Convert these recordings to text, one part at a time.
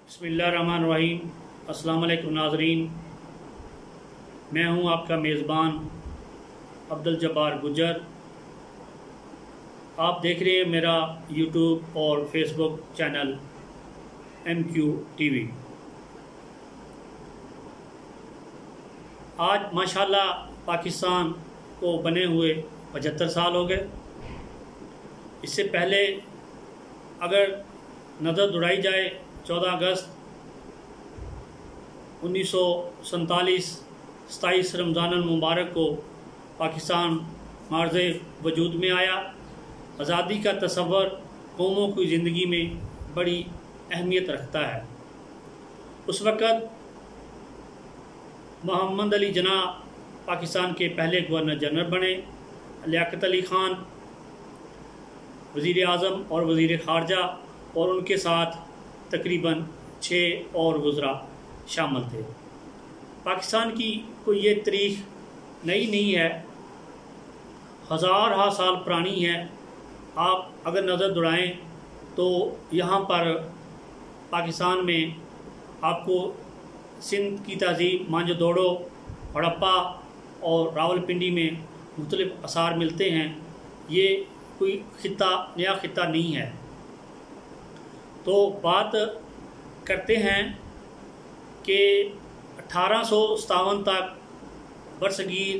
बिस्मिल्लाहिर्रहमानिर्रहीम। अस्सलाम वालेकुम नाज़रीन, मैं हूं आपका मेज़बान अब्दुल जब्बार गुजर। आप देख रहे हैं मेरा यूट्यूब और फेसबुक चैनल MQ TV। आज माशाल्लाह पाकिस्तान को बने हुए 75 साल हो गए। इससे पहले अगर नज़र दौड़ाई जाए 14 अगस्त 1947 27 रमज़ानुल मुबारक को पाकिस्तान मार्ज़े वजूद में आया। आज़ादी का तसव्वुर कौमों की ज़िंदगी में बड़ी अहमियत रखता है। उस वक़्त मोहम्मद अली जिन्ना पाकिस्तान के पहले गवर्नर जनरल बने। लियाकत अली ख़ान वज़ीर आज़म और वज़ीर ख़ारजा और उनके साथ तकरीबन 6 और वज़रा शामिल थे। पाकिस्तान की कोई ये तारीख़ नई नहीं है, हज़ार साल पुरानी है। आप अगर नज़र दौड़ाएं तो यहाँ पर पाकिस्तान में आपको सिंध की तहज़ीब, मोहनजोदड़ो, हड़प्पा और रावलपिंडी में मुख्तलिफ़ आसार मिलते हैं। ये कोई नया ख़ित्ता नहीं है। तो बात करते हैं कि 1857 तक बरसगीर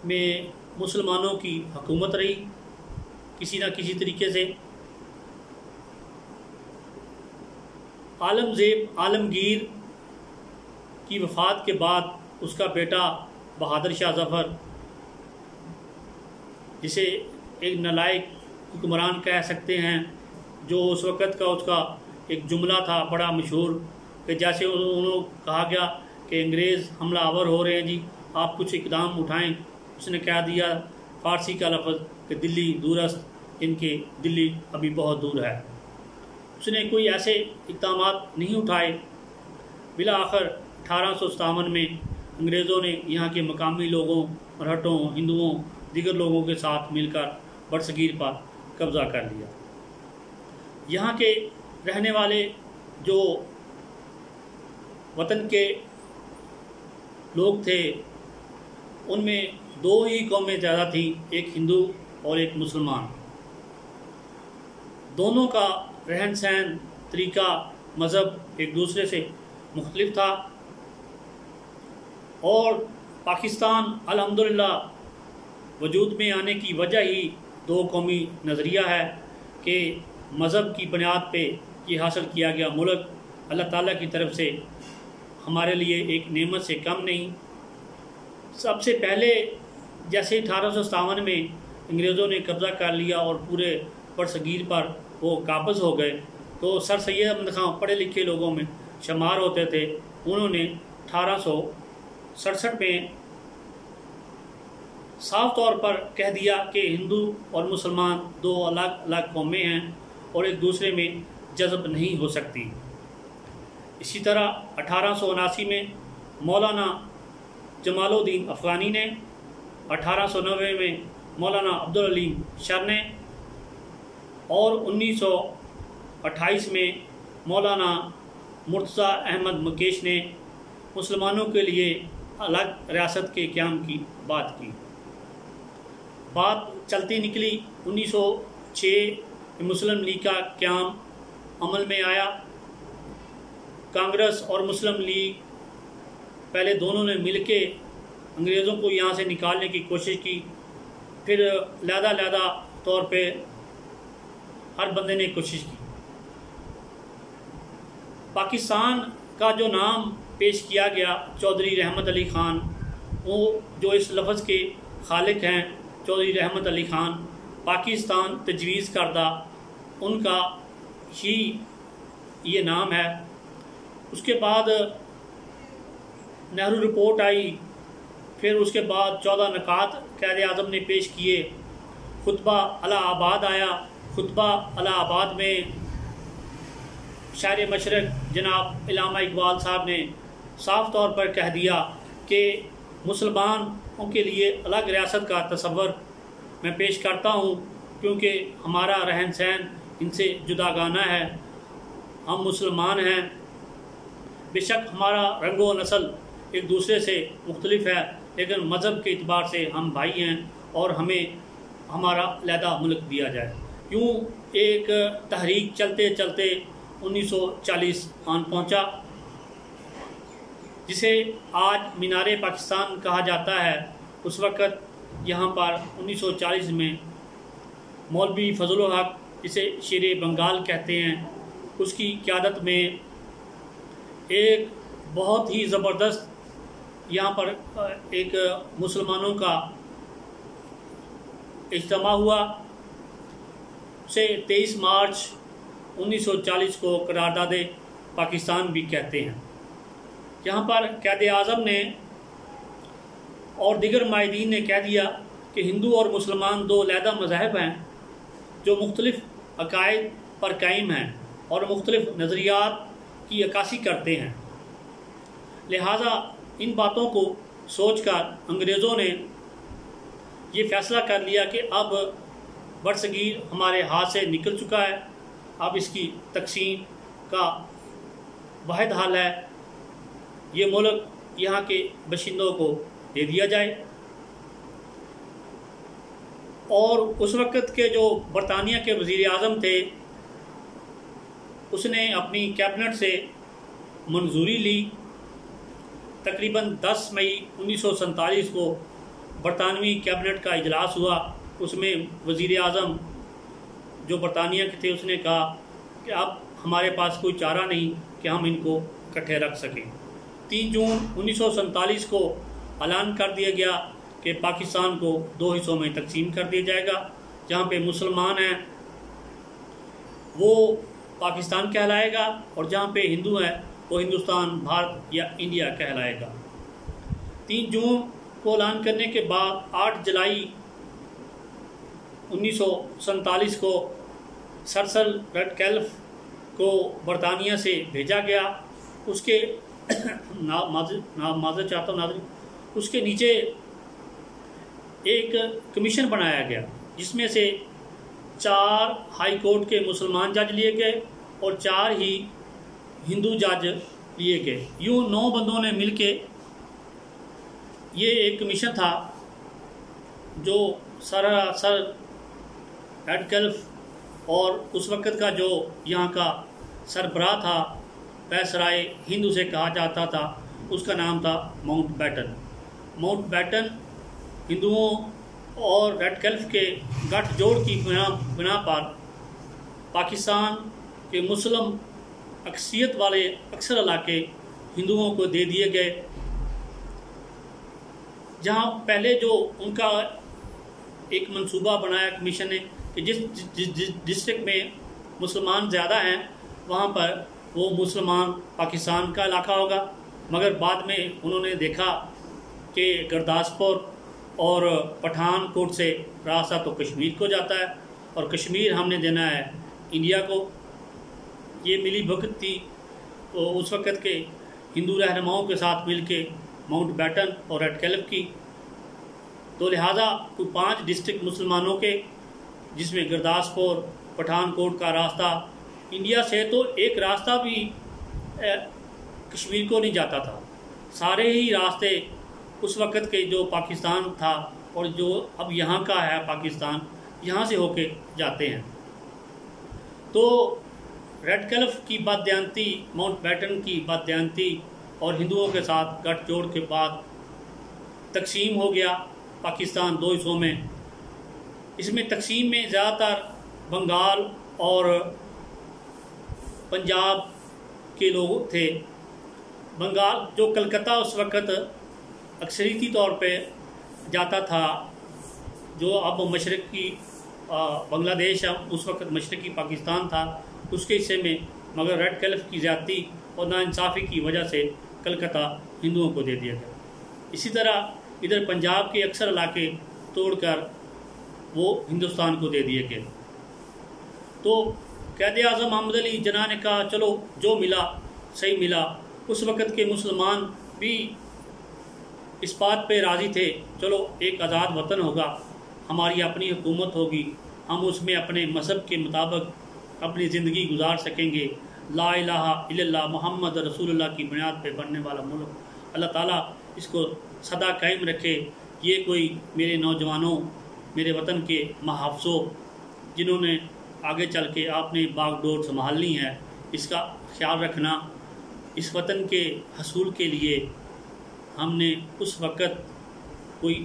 में मुसलमानों की हुकूमत रही किसी न किसी तरीके से। आलमगीर की वफ़ात के बाद उसका बेटा बहादुर शाह ज़फ़र, जिसे एक नालायक हुक्मरान कह सकते हैं, जो उस वक़्त का उसका एक जुमला था बड़ा मशहूर कि जैसे उन्होंने कहा गया कि अंग्रेज़ हमलावर हो रहे हैं जी, आप कुछ इकदाम उठाएं। उसने कह दिया फ़ारसी का लफ्ज़ कि दिल्ली दूरस्त, इनके दिल्ली अभी बहुत दूर है। उसने कोई ऐसे इकदाम नहीं उठाए। बिला आखिर 1857 में अंग्रेज़ों ने यहाँ के मकामी लोगों, मराठों, हिंदुओं, दीगर लोगों के साथ मिलकर बरसगीर पर कब्ज़ा कर लिया। यहाँ के रहने वाले जो वतन के लोग थे उनमें 2 ही कौमें ज़्यादा थी, एक हिंदू और एक मुसलमान। दोनों का रहन सहन, तरीका, मज़हब एक दूसरे से मुख्तलिफ था। और पाकिस्तान अल्हम्दुलिल्लाह वजूद में आने की वजह ही 2 कौमी नज़रिया है कि मज़हब की बुनियाद पे ये हासिल किया गया मुल्क अल्लाह ताला की तरफ से हमारे लिए एक नेमत से कम नहीं। सबसे पहले जैसे 1857 में अंग्रेज़ों ने कब्ज़ा कर लिया और पूरे बरसगीर पर वो काबिज़ हो गए, तो सर सैयद अहमद ख़ान पढ़े लिखे लोगों में शुमार होते थे। उन्होंने 1867 में साफ तौर पर कह दिया कि हिंदू और मुसलमान 2 अलग अलग कौमें हैं और एक दूसरे में जज़ब नहीं हो सकती। इसी तरह 1879 में मौलाना जमालुद्दीन अफ़गानी ने, 1890 में मौलाना अब्दुल अलीम शर ने और 1928 में मौलाना मुर्तज़ा अहमद मुकेश ने मुसलमानों के लिए अलग रियासत के क़याम की बात की। बात चलती निकली। 1906 मुस्लिम लीग का क़याम अमल में आया। कांग्रेस और मुस्लिम लीग पहले दोनों ने मिलके अंग्रेज़ों को यहाँ से निकालने की कोशिश की। फिर लहदा तौर पे हर बंदे ने कोशिश की। पाकिस्तान का जो नाम पेश किया गया चौधरी रहमत अली ख़ान, वो जो इस लफ्ज़ के खालिक हैं चौधरी रहमत अली ख़ान, पाकिस्तान तजवीज़ करदा उनका ही ये नाम है। उसके बाद नेहरू रिपोर्ट आई। फिर उसके बाद 14 नकात क़ायदे आज़म ने पेश किए। खुतबा इलाहाबाद आया। खुतबा इलाहाबाद में शायर मशरक़ जनाब इल्लामा इकबाल साहब ने साफ़ तौर पर कह दिया कि मुसलमानों के लिए अलग रियासत का तसव्वुर मैं पेश करता हूँ, क्योंकि हमारा रहन सहन इनसे जुदागाना है। हम मुसलमान हैं, बेशक हमारा रंग व नस्ल एक दूसरे से मुख्तलिफ है, लेकिन मज़हब के एतबार से हम भाई हैं और हमें हमारा अलहदा मुल्क दिया जाए। यूँ एक तहरीक चलते चलते 1940 आन पहुँचा, जिसे आज मीनार पाकिस्तान कहा जाता है। उस वक़्त यहाँ पर 1940 में मौलवी फजल हक, जिसे शेर बंगाल कहते हैं, उसकी क़यादत में एक बहुत ही ज़बरदस्त यहाँ पर एक मुसलमानों का इज्तिमा हुआ। उसे 23 मार्च 1940 को करारदाद पाकिस्तान भी कहते हैं। यहाँ पर क़ायद आज़म ने और दीगर माहिदीन ने कह दिया कि हिंदू और मुसलमान दो अलहदा मज़ाहब हैं जो मुख्तलिफ़ अकायद पर कायम हैं और मुख्तलिफ़ नज़रियात की अक्कासी करते हैं। लिहाजा इन बातों को सोचकर अंग्रेज़ों ने ये फ़ैसला कर लिया कि अब बरसगीर हमारे हाथ से निकल चुका है, अब इसकी तकसीम का वाहिद हल है ये मुल्क यहाँ के बशिंदों को दे दिया जाए। और उस वक़्त के जो बरतानिया के वज़ीर आज़म थे, उसने अपनी कैबिनेट से मंजूरी ली। तकरीबन 10 मई 1947 को बरतानवी कैबिनेट का इजलास हुआ। उसमें वज़ीर आज़म जो बरतानिया के थे, उसने कहा कि अब हमारे पास कोई चारा नहीं कि हम इनको इकट्ठे रख सकें। 3 जून 1947 को ऐलान कर दिया गया कि पाकिस्तान को 2 हिस्सों में तकसीम कर दिया जाएगा। जहाँ पे मुसलमान हैं वो पाकिस्तान कहलाएगा और जहाँ पे हिंदू है वो हिंदुस्तान, भारत या इंडिया कहलाएगा। 3 जून को ऐलान करने के बाद 8 जुलाई 1947 को सर रेडक्लिफ को बरतानिया से भेजा गया। उसके माज़र चाहता हूँ नाज़रीन, उसके नीचे एक कमीशन बनाया गया जिसमें से 4 हाई कोर्ट के मुसलमान जज लिए गए और 4 ही हिंदू जज लिए गए। यूँ 9 बंदों ने मिलके ये एक कमीशन था जो सर रेडक्लिफ और उस वक़्त का जो यहाँ का सरबराह था, वायसराय हिंद उसे कहा जाता था, उसका नाम था माउंटबेटन। माउंटबेटन हिंदुओं और रेडक्लिफ के गठजोड़ की बिना पर पाकिस्तान के मुस्लिम अक्सरियत वाले अक्सर इलाके हिंदुओं को दे दिए गए। जहाँ पहले जो उनका एक मंसूबा बनाया कमीशन ने कि जिस डिस्ट्रिक्ट में मुसलमान ज़्यादा हैं वहाँ पर वो मुसलमान पाकिस्तान का इलाका होगा, मगर बाद में उन्होंने देखा कि गुरदासपुर और पठानकोट से रास्ता तो कश्मीर को जाता है और कश्मीर हमने देना है इंडिया को। ये मिली भगत थी तो उस वक़्त के हिंदू रहनुमाओं के साथ मिल के माउंटबेटन और रेडक्लिफ की। तो लिहाजा कोई 5 डिस्ट्रिक्ट मुसलमानों के, जिसमें गुरदासपुर, पठानकोट का रास्ता, इंडिया से तो एक रास्ता भी कश्मीर को नहीं जाता था। सारे ही रास्ते उस वक़्त के जो पाकिस्तान था और जो अब यहाँ का है पाकिस्तान, यहाँ से होके जाते हैं। तो रेडक्लिफ की बददियानती, माउंटबेटन की बददियानती और हिंदुओं के साथ गठजोड़ के बाद तकसीम हो गया पाकिस्तान 2 हिस्सों में। इसमें तकसीम में ज़्यादातर बंगाल और पंजाब के लोग थे। बंगाल जो कलकत्ता उस वक़्त अक्सरीती तौर पे जाता था, जो अब मशरक़ी बांग्लादेश है, उस वक़्त मशरक़ी पाकिस्तान था, उसके हिस्से में, मगर रेडक्लिफ की ज़्यादती और नाइंसाफ़ी की वजह से कलकत्ता हिंदुओं को दे दिया गया। इसी तरह इधर पंजाब के अक्सर इलाके तोड़कर वो हिंदुस्तान को दे दिए गए। तो क़ायद आज़म मोहम्मद अली जिन्ना ने कहा चलो जो मिला सही मिला। उस वक़्त के मुसलमान भी इस बात पे राज़ी थे, चलो एक आज़ाद वतन होगा, हमारी अपनी हुकूमत होगी, हम उसमें अपने मज़हब के मुताबिक अपनी ज़िंदगी गुजार सकेंगे, ला इलाहा इल्लल्लाह मोहम्मद रसूलुल्लाह की बुनियाद पे बनने वाला मुल्क, अल्लाह ताला इसको सदा कायम रखे। ये कोई मेरे नौजवानों, मेरे वतन के मुहाफ़िज़ों, जिन्होंने आगे चल के आपने बागडोर संभालनी है, इसका ख्याल रखना। इस वतन के हसूल के लिए हमने उस वक़्त कोई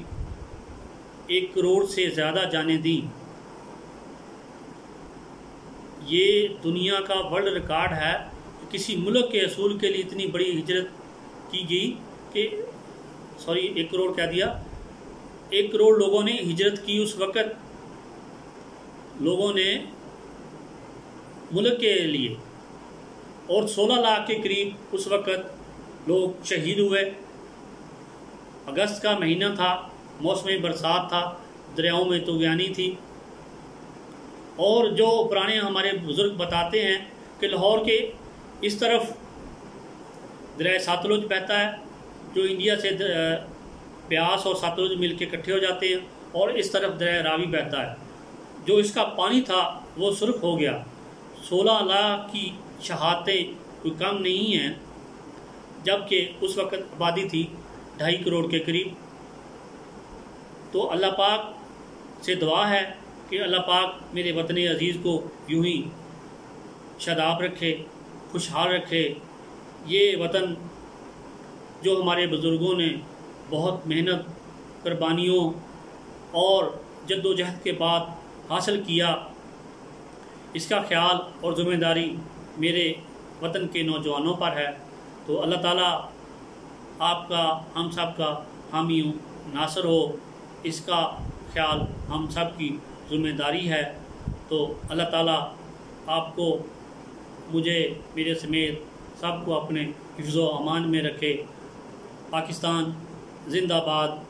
1 करोड़ से ज़्यादा जानें दी। ये दुनिया का वर्ल्ड रिकॉर्ड है कि किसी मुल्क के हसूल के लिए इतनी बड़ी हिजरत की गई कि 1 करोड़ कह दिया, 1 करोड़ लोगों ने हिजरत की। उस वक़्त लोगों ने मुल्क के लिए, और 16 लाख के करीब उस वक़्त लोग शहीद हुए। अगस्त का महीना था, मौसम बरसात था, दरियाओं में तूफ़ानी थी। और जो पुराने हमारे बुज़ुर्ग बताते हैं कि लाहौर के इस तरफ दरिया सतलुज बहता है, जो इंडिया से ब्यास और सतलुज मिल के इकट्ठे हो जाते हैं, और इस तरफ दरिया रावी बहता है। जो इसका पानी था वो सुर्ख हो गया। 16 लाख की शहादतें कोई कम नहीं हैं, जबकि उस वक़्त आबादी थी 2.5 करोड़ के करीब। तो अल्लाह पाक से दुआ है कि अल्लाह पाक मेरे वतन अज़ीज़ को यूं ही शादाब रखे, खुशहाल रखे। ये वतन जो हमारे बुज़ुर्गों ने बहुत मेहनत, कुर्बानियों और जद्दोजहद के बाद हासिल किया, इसका ख्याल और ज़िम्मेदारी मेरे वतन के नौजवानों पर है। तो अल्लाह ताला आपका, हम सब का हामी नासर हो, इसका ख्याल हम सब की ज़िम्मेदारी है। तो अल्लाह ताला आपको, मुझे, मेरे समेत सबको अपने हिफ्ज़ व अमान में रखे। पाकिस्तान जिंदाबाद।